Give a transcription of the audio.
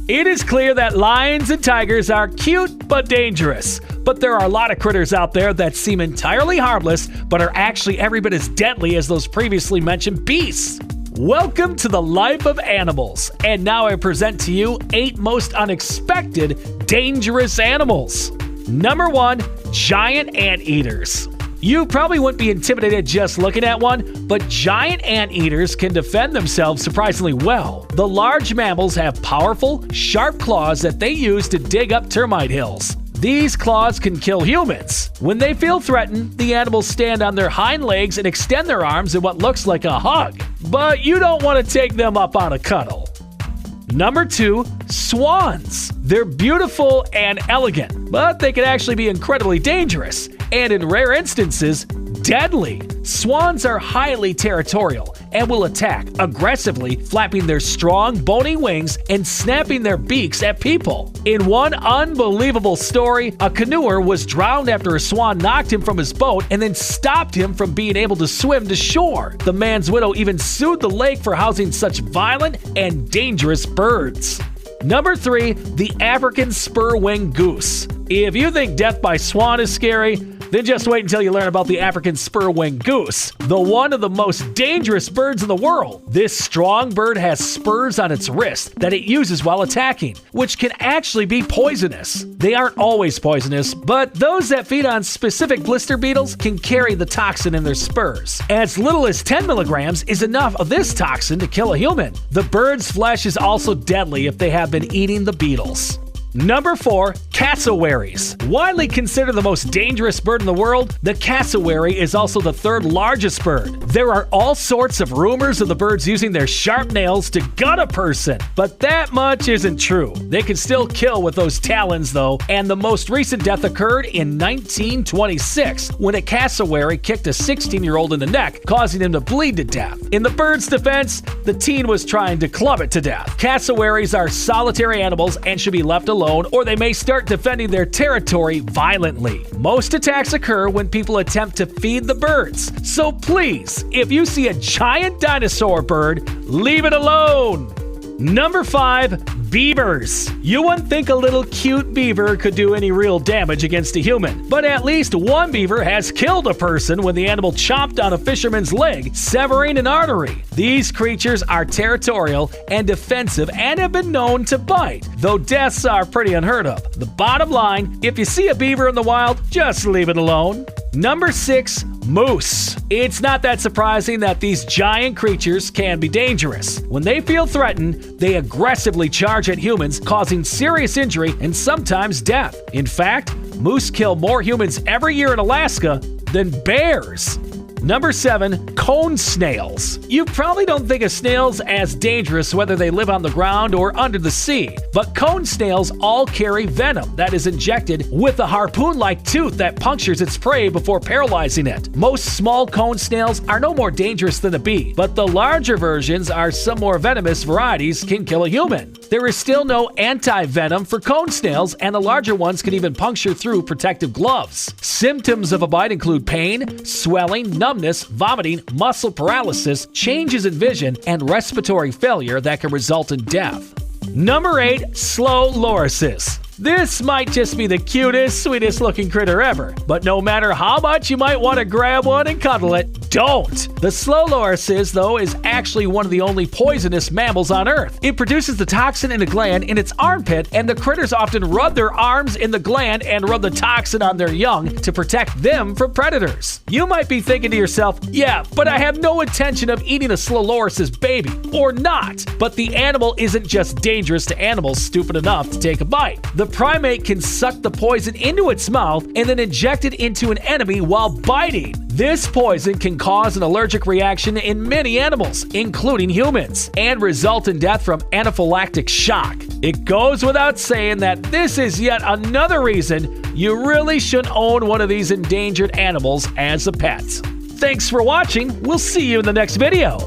It is clear that lions and tigers are cute but dangerous. But there are a lot of critters out there that seem entirely harmless but are actually every bit as deadly as those previously mentioned beasts. Welcome to the life of animals, and now I present to you 8 most unexpected dangerous animals. Number 1, giant anteaters. You probably wouldn't be intimidated just looking at one, but giant anteaters can defend themselves surprisingly well. The large mammals have powerful, sharp claws that they use to dig up termite hills. These claws can kill humans. When they feel threatened, the animals stand on their hind legs and extend their arms in what looks like a hug. But you don't want to take them up on a cuddle. Number 2, swans. They're beautiful and elegant, but they can actually be incredibly dangerous, and in rare instances, deadly. Swans are highly territorial and will attack aggressively, flapping their strong, bony wings and snapping their beaks at people. In one unbelievable story, a canoer was drowned after a swan knocked him from his boat and then stopped him from being able to swim to shore. The man's widow even sued the lake for housing such violent and dangerous birds. Number 3, the African spur-winged goose. If you think death by swan is scary, then just wait until you learn about the African spur-winged goose, one of the most dangerous birds in the world. This strong bird has spurs on its wrist that it uses while attacking, which can actually be poisonous. They aren't always poisonous, but those that feed on specific blister beetles can carry the toxin in their spurs. As little as 10 milligrams is enough of this toxin to kill a human. The bird's flesh is also deadly if they have been eating the beetles. Number 4, cassowaries. Widely considered the most dangerous bird in the world, the cassowary is also the 3rd largest bird. There are all sorts of rumors of the birds using their sharp nails to gut a person, but that much isn't true. They can still kill with those talons though, and the most recent death occurred in 1926 when a cassowary kicked a 16-year-old in the neck, causing him to bleed to death. In the bird's defense, the teen was trying to club it to death. Cassowaries are solitary animals and should be left alone, or they may start defending their territory violently. Most attacks occur when people attempt to feed the birds. So please, if you see a giant dinosaur bird, leave it alone. Number 5, beavers. You wouldn't think a little cute beaver could do any real damage against a human, but at least one beaver has killed a person when the animal chomped on a fisherman's leg, severing an artery. These creatures are territorial and defensive and have been known to bite, though deaths are pretty unheard of. The bottom line, if you see a beaver in the wild, just leave it alone. Number 6, moose. It's not that surprising that these giant creatures can be dangerous. When they feel threatened, they aggressively charge at humans, causing serious injury and sometimes death. In fact, moose kill more humans every year in Alaska than bears. Number 7, cone snails. You probably don't think of snails as dangerous whether they live on the ground or under the sea, but cone snails all carry venom that is injected with a harpoon-like tooth that punctures its prey before paralyzing it. Most small cone snails are no more dangerous than a bee, but the larger versions are some more venomous varieties can kill a human. There is still no anti-venom for cone snails, and the larger ones can even puncture through protective gloves. Symptoms of a bite include pain, swelling, numbness, vomiting, muscle paralysis, changes in vision, and respiratory failure that can result in death. Number 8, slow lorises. This might just be the cutest, sweetest looking critter ever, but no matter how much you might want to grab one and cuddle it, don't! The slow lorises, though, is actually one of the only poisonous mammals on Earth. It produces the toxin in a gland in its armpit, and the critters often rub their arms in the gland and rub the toxin on their young to protect them from predators. You might be thinking to yourself, yeah, but I have no intention of eating a slow loris's baby, or not. But the animal isn't just dangerous to animals stupid enough to take a bite. The primate can suck the poison into its mouth and then inject it into an enemy while biting. This poison can cause an allergic reaction in many animals, including humans, and result in death from anaphylactic shock. It goes without saying that this is yet another reason you really shouldn't own one of these endangered animals as a pet. Thanks for watching. We'll see you in the next video.